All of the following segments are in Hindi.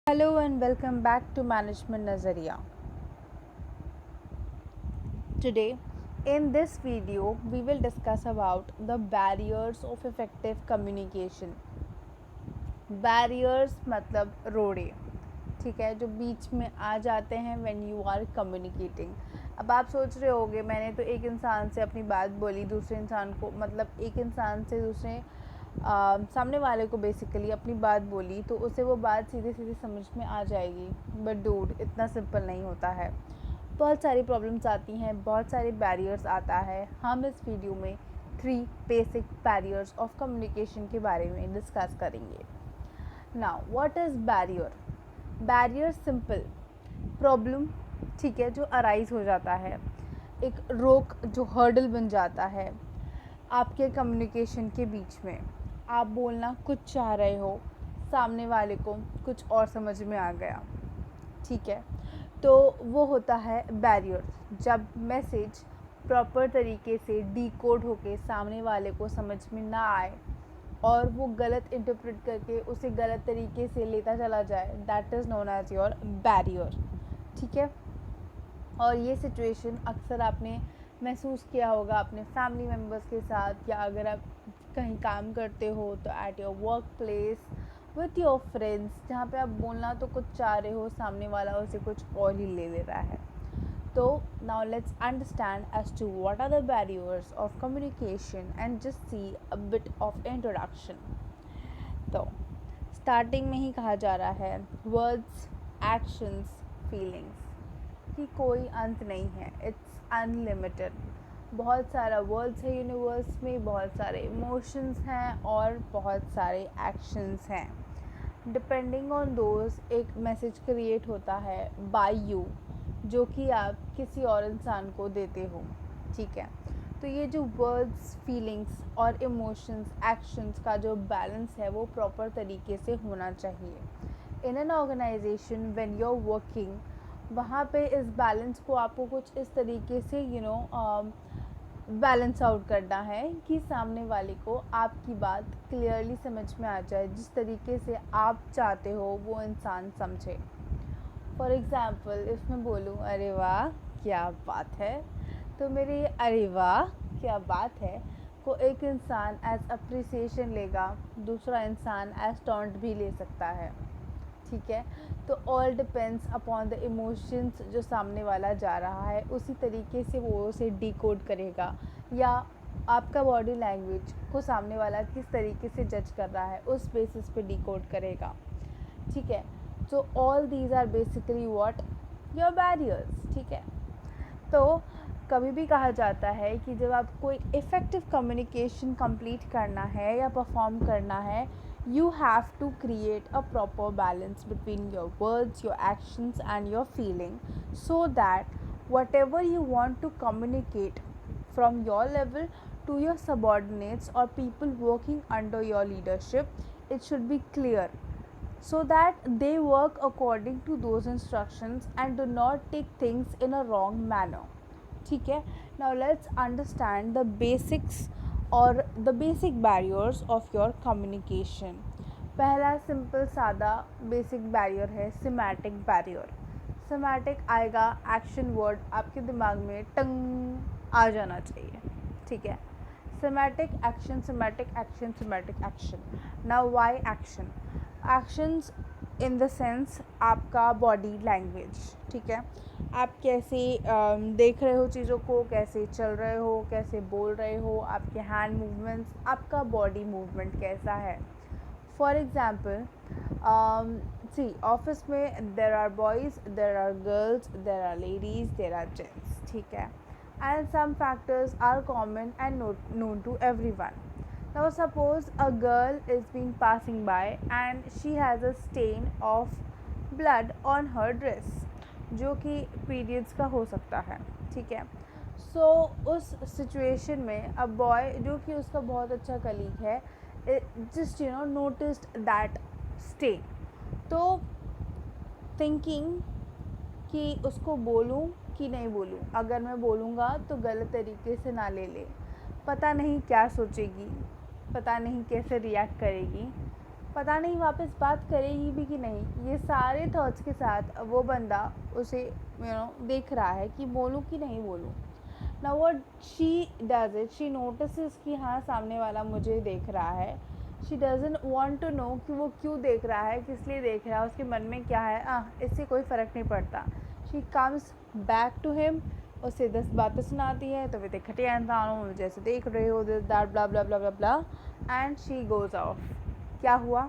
Hello and welcome back to Management Nazariya. Today, in this video, we will discuss about the barriers of effective communication. Barriers मतलब रोड़े, ठीक है, जो बीच में आ जाते हैं when you are communicating. अब आप सोच रहे होगे मैंने तो एक इंसान से अपनी बात बोली, दूसरे इंसान को मतलब एक इंसान से दूसरे सामने वाले को बेसिकली अपनी बात बोली तो उसे वो बात सीधे सीधे समझ में आ जाएगी. बट डूड, इतना सिंपल नहीं होता है. बहुत सारी प्रॉब्लम्स आती हैं, बहुत सारे बैरियर्स आता है. हम इस वीडियो में 3 बेसिक बैरियर्स ऑफ कम्युनिकेशन के बारे में डिस्कस करेंगे. Now what is barrier? Barrier simple problem, ठीक है, जो अराइज हो जाता है, एक रोक जो हर्डल बन जाता है आपके कम्युनिकेशन के बीच में. आप बोलना कुछ चाह रहे हो, सामने वाले को कुछ और समझ में आ गया, ठीक है, तो वो होता है बैरियर. जब मैसेज प्रॉपर तरीके से डीकोड होके सामने वाले को समझ में ना आए और वो गलत इंटरप्रेट करके उसे गलत तरीके से लेता चला जाए, that is known as your barrier, ठीक है. और ये सिचुएशन अक्सर आपने महसूस किया होगा अपने फैमिली मेम्बर्स के साथ, या अगर आप कहीं काम करते हो तो at your work place, with your friends, जहाँ पे आप बोलना तो कुछ चाह रहे हो, सामने वाला उसे कुछ और ही ले रहा है. तो now let's understand as to what are the barriers of communication and just see a bit of introduction. तो स्टार्टिंग में ही कहा जा रहा है वर्ड्स, एक्शंस, फीलिंग्स की कोई अंत नहीं है. It's unlimited. बहुत सारा वर्ड्स है यूनिवर्स में, बहुत सारे इमोशंस हैं और बहुत सारे एक्शंस हैं. डिपेंडिंग ऑन दोज एक मैसेज क्रिएट होता है बाय यू, जो कि आप किसी और इंसान को देते हो, ठीक है. तो ये जो वर्ड्स, फीलिंग्स और इमोशंस, एक्शंस का जो बैलेंस है वो प्रॉपर तरीके से होना चाहिए. In an organization when you are working, वहाँ पे इस बैलेंस को आपको कुछ इस तरीके से बैलेंस आउट करना है कि सामने वाले को आपकी बात क्लियरली समझ में आ जाए, जिस तरीके से आप चाहते हो वो इंसान समझे. फॉर एग्ज़ाम्पल इफ़ मैं बोलूँ अरे वाह क्या बात है, तो मेरे अरे वाह क्या बात है को एक इंसान एज अप्रिसिएशन लेगा, दूसरा इंसान एज टॉन्ट भी ले सकता है, ठीक है. तो all depends upon the emotions जो सामने वाला जा रहा है, उसी तरीके से वो उसे डिकोड करेगा, या आपका बॉडी लैंग्वेज को सामने वाला किस तरीके से जज कर रहा है उस बेसिस पे डिकोड करेगा, ठीक है. So all these are basically what your barriers, ठीक है. तो कभी भी कहा जाता है कि जब आपको एक इफ़ेक्टिव कम्युनिकेशन कंप्लीट करना है या परफॉर्म करना है, you have to create a proper balance between your words, your actions and your feeling, so that whatever you want to communicate from your level to your subordinates or people working under your leadership, it should be clear, so that they work according to those instructions and do not take things in a wrong manner, ठीक है. Now let's understand the basics और the basic barriers of your communication. पहला सिंपल सादा बेसिक बैरियर है सिमेटिक बैरियर. सिमेटिक आएगा, एक्शन वर्ड आपके दिमाग में टंग आ जाना चाहिए, ठीक है. Semantic action, semantic action, semantic action. Now why action? Actions in the sense आपका बॉडी लैंग्वेज, ठीक है. आप कैसे देख रहे हो चीज़ों को, कैसे चल रहे हो, कैसे बोल रहे हो, आपके हैंड मूवमेंट्स, आपका बॉडी मूवमेंट कैसा है. फॉर एग्ज़ाम्पल सी ऑफिस में there are boys, there are girls, there are ladies, there are gents, ठीक है. And some factors are common and known to everyone. Now suppose a girl is being passing by and she has a stain of blood on her dress, जो कि पीरियड्स का हो सकता है, ठीक है. सो उस सिचुएशन में अ बॉय जो कि उसका बहुत अच्छा कलीग है, जस्ट नोटिस्ड दैट स्टेन. तो थिंकिंग कि उसको बोलूँ कि नहीं बोलूँ, अगर मैं बोलूँगा तो गलत तरीके से ना ले, पता नहीं क्या सोचेगी, पता नहीं कैसे रिएक्ट करेगी. पता नहीं वापस बात करेगी भी कि नहीं। ये सारे थॉट्स के साथ वो बंदा उसे देख रहा है कि बोलूँ कि नहीं बोलूँ। Now what she does it, she notices कि हाँ सामने वाला मुझे देख रहा है। She doesn't want to know कि वो क्यों देख रहा है, किस लिए देख रहा है, उसके मन में क्या है। इससे कोई फ़र्क नहीं पड़ता। She comes back to him, उसे 10 बातें सुनाती है, तो वे घटिया इंसान हो, जैसे देख रहे हो, this that blah blah blah blah blah, and she goes off. क्या हुआ?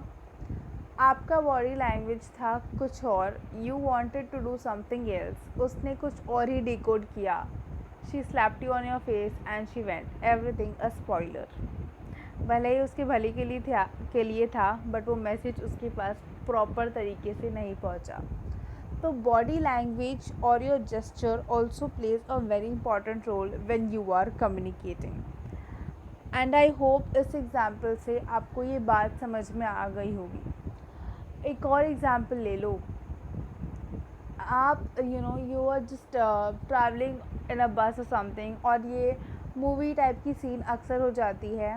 आपका बॉडी लैंग्वेज था कुछ और, you wanted to do something else, उसने कुछ और ही डिकोड किया। She slapped you on your face and she went, everything a spoiler. भले ही उसके भले के लिए था, बट वो मैसेज उसके पास प्रॉपर तरीके से नहीं पहुंचा। तो बॉडी लैंग्वेज और your gesture also plays a very important role when you are communicating. And I hope इस एग्जाम्पल से आपको ये बात समझ में आ गई होगी। एक और एग्जाम्पल ले लो। आप you are just travelling in a bus और समथिंग, और ये मूवी टाइप की सीन अक्सर हो जाती है,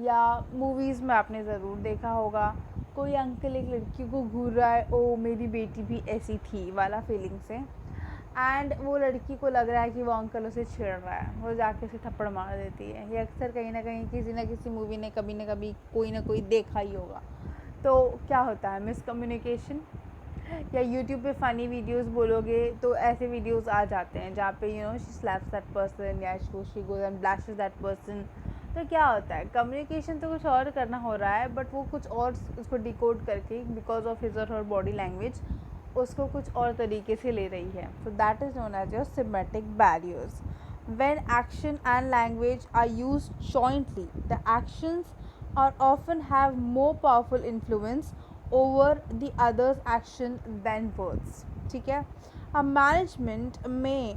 या मूवीज़ में आपने ज़रूर देखा होगा। कोई अंकल एक लड़की को घूर रहा है, ओ मेरी बेटी भी ऐसी थी वाला फीलिंग से, एंड वो लड़की को लग रहा है कि वो अंकल उसे छेड़ रहा है, वो जाके उसे थप्पड़ मार देती है। ये अक्सर कहीं ना कहीं किसी न किसी मूवी ने कभी ना कभी कोई ना कोई देखा ही होगा। तो क्या होता है? मिसकम्युनिकेशन। या यूट्यूब पे फ़नी वीडियोस बोलोगे तो ऐसे वीडियोस आ जाते हैं जहाँ पे शी स्लैप्स दैट पर्सन, या she goes and blushes that person. तो क्या होता है? कम्युनिकेशन तो कुछ और करना हो रहा है, बट वो कुछ और उसको डिकोड करके, बिकॉज ऑफ हिज और हर बॉडी लैंग्वेज, उसको कुछ और तरीके से ले रही है। So that is known as your semantic barriers. When action and language are used jointly, the actions are often have more powerful influence over the other's action than words. ठीक है? A management may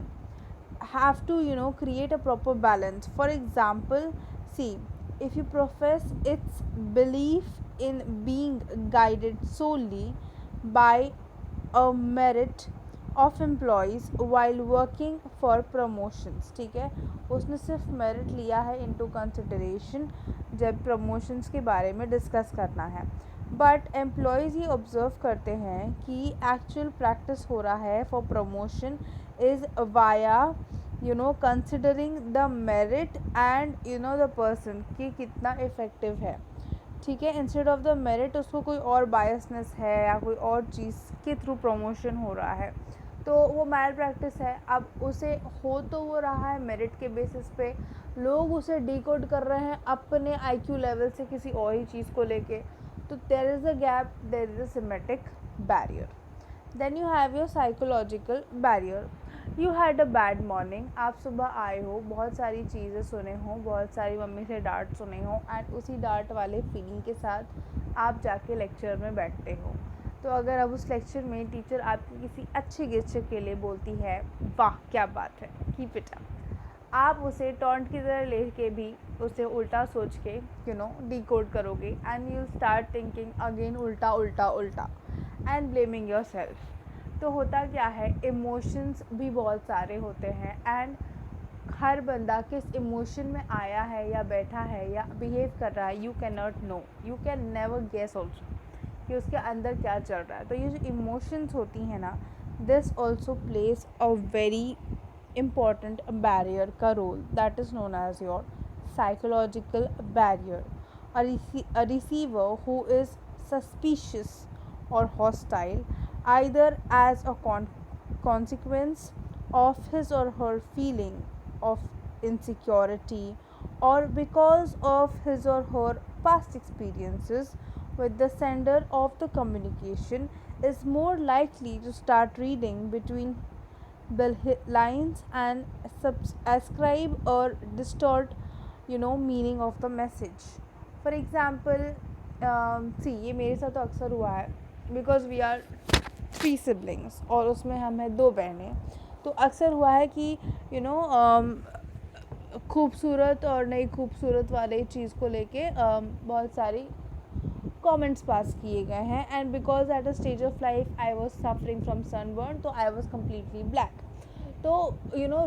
have to create a proper balance. For example, see, if you profess its belief in being guided solely by a merit of employees while working for promotions. ठीक है, उसने सिर्फ मेरिट लिया है इनटू कंसिडरेशन जब प्रमोशंस के बारे में डिस्कस करना है, बट एम्प्लॉयज़ ये ऑब्ज़र्व करते हैं कि एक्चुअल प्रैक्टिस हो रहा है for promotion is via considering the merit and the person कि कितना इफ़ेक्टिव है। ठीक है, इंस्टेड ऑफ द मेरिट उसको कोई और बायसनेस है या कोई और चीज़ के थ्रू प्रमोशन हो रहा है, तो वो मैल प्रैक्टिस है। अब उसे हो तो वो रहा है मेरिट के बेसिस पे, लोग उसे डिकोड कर रहे हैं अपने आईक्यू लेवल से किसी और ही चीज़ को लेके, तो there is a gap, there is a semantic barrier. Then you have your psychological barrier. You had a bad morning, आप सुबह आए हो, बहुत सारी चीज़ें सुने हो, बहुत सारी मम्मी से डांट सुने हो, एंड उसी डांट वाले फीलिंग के साथ आप जाके लेक्चर में बैठते हो। तो अगर अब उस लेक्चर में टीचर आपकी किसी अच्छे गेस्चर के लिए बोलती है, वाह क्या बात है, कीप इट अप, आप उसे टॉन्ट की तरह लेके भी उसे उल्टा सोच के डिकोड करोगे, and you start thinking again उल्टा उल्टा उल्टा एंड ब्लेमिंग योर सेल्फ। तो होता क्या है, इमोशंस भी बहुत सारे होते हैं, एंड हर बंदा किस इमोशन में आया है या बैठा है या बिहेव कर रहा है, you can not know, you can never guess also कि उसके अंदर क्या चल रहा है। तो ये जो इमोशंस होती हैं ना, this also place a very important barrier का role, that is known as your psychological barrier. A receiver who is suspicious or hostile, either as a consequence of his or her feeling of insecurity, or because of his or her past experiences with the sender of the communication, is more likely to start reading between the lines and ascribe or distort meaning of the message. For example, see, ये मेरे साथ तो अक्सर हुआ है, बिकॉज वी आर 3 सिबलिंग्स और उसमें हम हैं 2 बहनें। तो अक्सर हुआ है कि खूबसूरत और नहीं खूबसूरत वाले चीज़ को लेके बहुत सारी कमेंट्स पास किए गए हैं, and because at a stage of life I was suffering from sunburn, तो आई वाज कम्प्लीटली ब्लैक। तो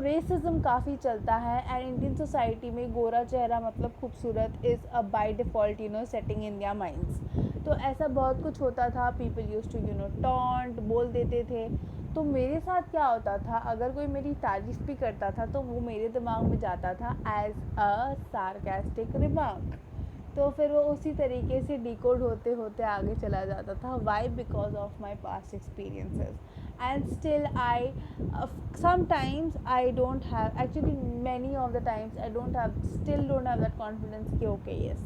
रेसिज्म काफ़ी चलता है, एंड इंडियन सोसाइटी में गोरा चेहरा मतलब खूबसूरत is a by default setting in their minds. तो ऐसा बहुत कुछ होता था, पीपल यूज टू टॉन्ट, बोल देते थे। तो मेरे साथ क्या होता था, अगर कोई मेरी तारीफ़ भी करता था तो वो मेरे दिमाग में जाता था एज अ सार्कास्टिक रिमार्क। तो फिर वो उसी तरीके से डिकोड होते होते आगे चला जाता था। Why? Because of my past experiences. And still I sometimes I don't have, actually many of the times I don't have, still don't have that confidence कि ओके यस,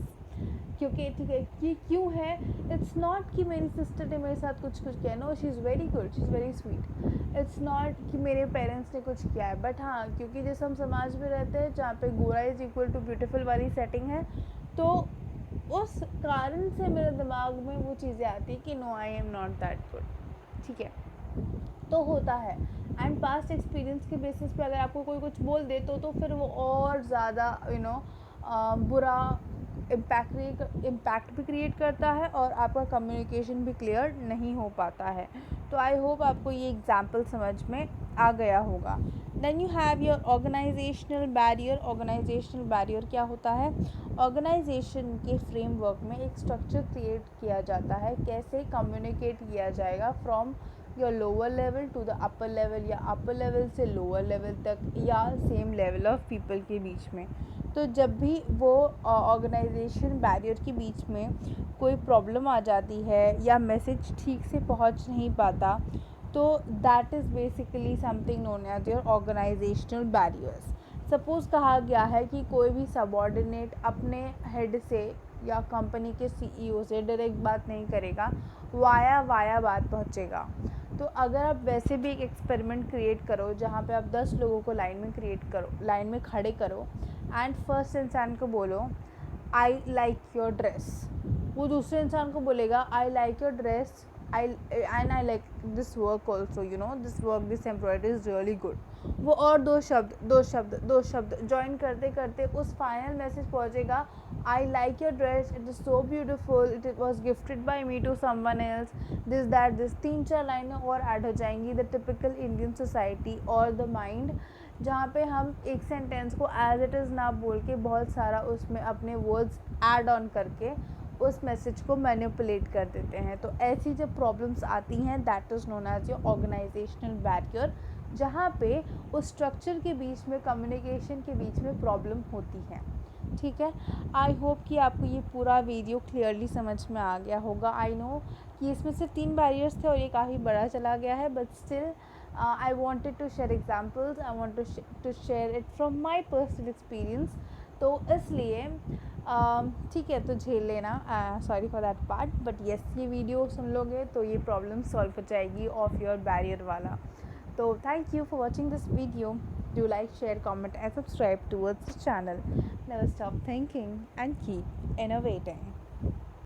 क्योंकि ठीक है कि क्यों है, इट्स नॉट कि मेरी सिस्टर ने मेरे साथ कुछ किया, no, she is very good, she is very sweet. It's not कि मेरे पेरेंट्स ने कुछ किया है, बट हाँ, क्योंकि जैसे हम समाज में रहते हैं जहाँ पे गोरा इज़ इक्वल टू ब्यूटीफुल वाली सेटिंग है, तो उस कारण से मेरे दिमाग में वो चीज़ें आती हैं कि no, I am not that good. ठीक है, तो होता है। एंड पास्ट एक्सपीरियंस के बेसिस पे अगर आपको कोई कुछ बोल दे तो फिर वो और ज़्यादा बुरा इम्पैक्ट भी क्रिएट करता है और आपका कम्युनिकेशन भी क्लियर नहीं हो पाता है। तो आई होप आपको ये एग्जाम्पल समझ में आ गया होगा। Then you have your organizational barrier. Organizational barrier क्या होता है? ऑर्गेनाइजेशन के फ्रेमवर्क में एक स्ट्रक्चर क्रिएट किया जाता है, कैसे कम्युनिकेट किया जाएगा from your lower level to the upper level, या अपर लेवल से लोअर लेवल तक, या सेम लेवल ऑफ पीपल के बीच में। तो जब भी वो ऑर्गेनाइजेशन बैरियर के बीच में कोई प्रॉब्लम आ जाती है या मैसेज ठीक से पहुंच नहीं पाता, तो that is basically something known as your organizational barriers. Suppose कहा गया है कि कोई भी सबऑर्डिनेट अपने हेड से या कंपनी के सीईओ से डायरेक्ट बात नहीं करेगा, वाया बात पहुंचेगा। तो अगर आप वैसे भी एक एक्सपेरिमेंट क्रिएट करो जहाँ पे आप 10 लोगों को लाइन में खड़े करो, एंड फर्स्ट इंसान को बोलो आई लाइक योर ड्रेस, वो दूसरे इंसान को बोलेगा आई like your dress, I like this work also, this embroidery is really good. वो और दो शब्द जॉइन करते करते उस फाइनल मैसेज पहुँचेगा, I like your dress, it is so beautiful, it was gifted by me to someone else, this 3-4 लाइनें और ऐड हो जाएंगी। द टिपिकल इंडियन सोसाइटी और द माइंड, जहाँ पे हम एक सेंटेंस को एज इट इज़ ना बोल के बहुत सारा उसमें अपने वर्ड्स ऐड ऑन करके उस मैसेज को मैनिपुलेट कर देते हैं। तो ऐसी जब प्रॉब्लम्स आती हैं, that is known as your organizational barrier, जहाँ पे उस स्ट्रक्चर के बीच में, कम्युनिकेशन के बीच में प्रॉब्लम होती है। ठीक है, आई होप कि आपको ये पूरा वीडियो क्लियरली समझ में आ गया होगा। आई नो कि इसमें सिर्फ 3 बैरियर्स थे और ये काफ़ी बड़ा चला गया है, but still I wanted to share examples, I want to share it from my personal experience. तो इसलिए ठीक है, तो झेल लेना, sorry for that part, but yes, ये वीडियो सुन लोगे तो ये प्रॉब्लम सॉल्व हो जाएगी ऑफ योर बैरियर वाला। तो thank you for watching this video. Do like, share, comment and subscribe towards the channel. Never stop thinking and keep innovating.